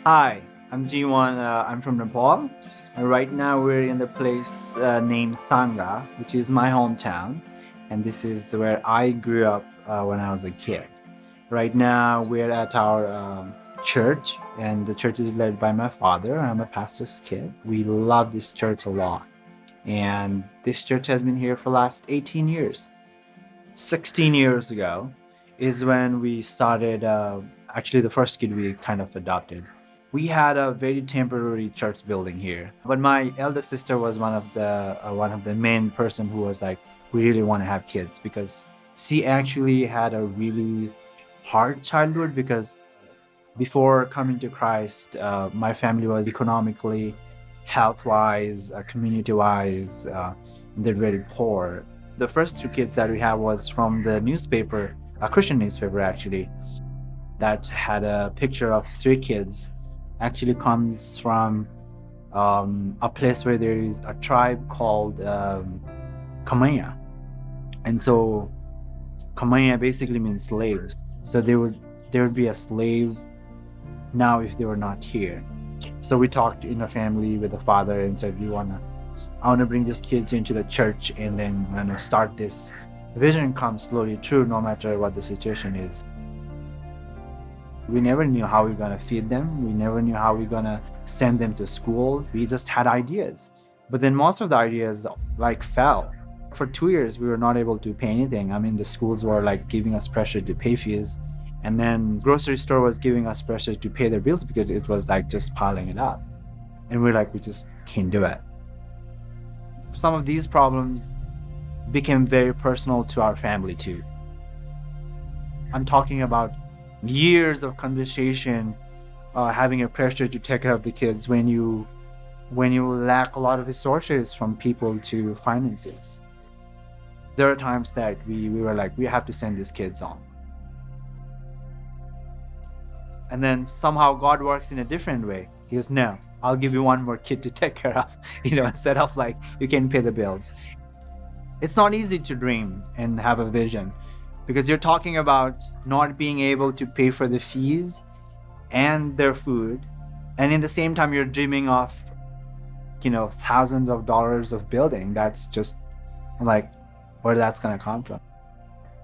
Hi, I'm G1. I'm from Nepal. Right now, we're in the place named Sanga, which is my hometown, and this is where I grew up when I was a kid. Right now, we're at our church, and the church is led by my father. I'm a pastor's kid. We love this church a lot, and this church has been here for the last 18 years. 16 years ago is when we started, actually, the first kid we kind of adopted. We had a very temporary church building here, but my eldest sister was one of the main person who was like, we really want to have kids because she actually had a really hard childhood because before coming to Christ, my family was economically, health wise, community wise, they're very poor. The first two kids that we have was from the newspaper, a Christian newspaper actually, that had a picture of three kids. Actually, comes from a place where there is a tribe called Kamaya, and so Kamaya basically means slaves. So there would be a slave now if they were not here. So we talked in our family with the father and said I want to bring these kids into the church and then start this vision come slowly true no matter what the situation is. We never knew how we were going to feed them. We never knew how we were going to send them to school. We just had ideas. But then most of the ideas like fell. For 2 years, we were not able to pay anything. I mean, the schools were like giving us pressure to pay fees. And then grocery store was giving us pressure to pay their bills because it was like just piling it up. And we're like, we just can't do it. Some of these problems became very personal to our family too. I'm talking about years of conversation, having a pressure to take care of the kids when you lack a lot of resources from people to finances. There are times that we were like, we have to send these kids on. And then somehow God works in a different way. He goes, no, I'll give you one more kid to take care of, instead of like, you can pay the bills. It's not easy to dream and have a vision because you're talking about not being able to pay for the fees and their food. And in the same time, you're dreaming of, thousands of dollars of building. That's just like where that's going to come from.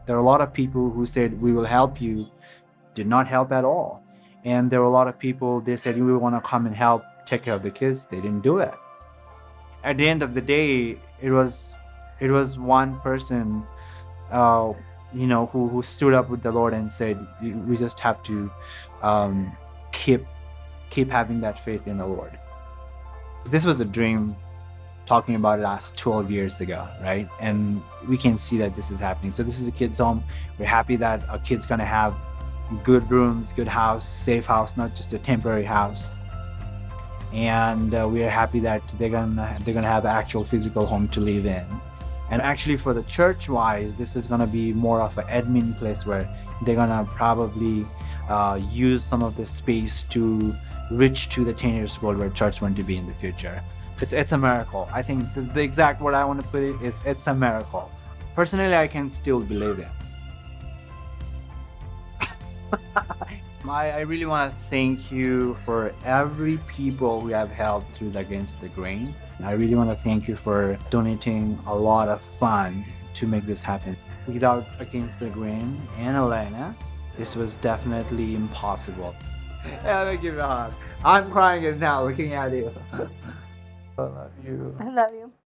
There are a lot of people who said, we will help you, did not help at all. And there were a lot of people, they said, we want to come and help take care of the kids. They didn't do it. At the end of the day, it was one person, who stood up with the Lord and said, we just have to keep having that faith in the Lord. This was a dream talking about last 12 years ago, right? And we can see that this is happening. So this is a kid's home. We're happy that a kid's gonna have good rooms, good house, safe house, not just a temporary house. And we are happy that they're gonna have an actual physical home to live in. And actually, for the church-wise, this is gonna be more of an admin place where they're gonna probably use some of the space to reach to the 10 years old where church want to be in the future. It's a miracle. I think the exact word I want to put it is it's a miracle. Personally, I can still believe it. I really want to thank you for every people who have helped through the Against the Grain. I really want to thank you for donating a lot of fund to make this happen. Without Against the Grain and Elena, this was definitely impossible. Yeah, let me give you a hug. I'm crying now looking at you. I love you. I love you.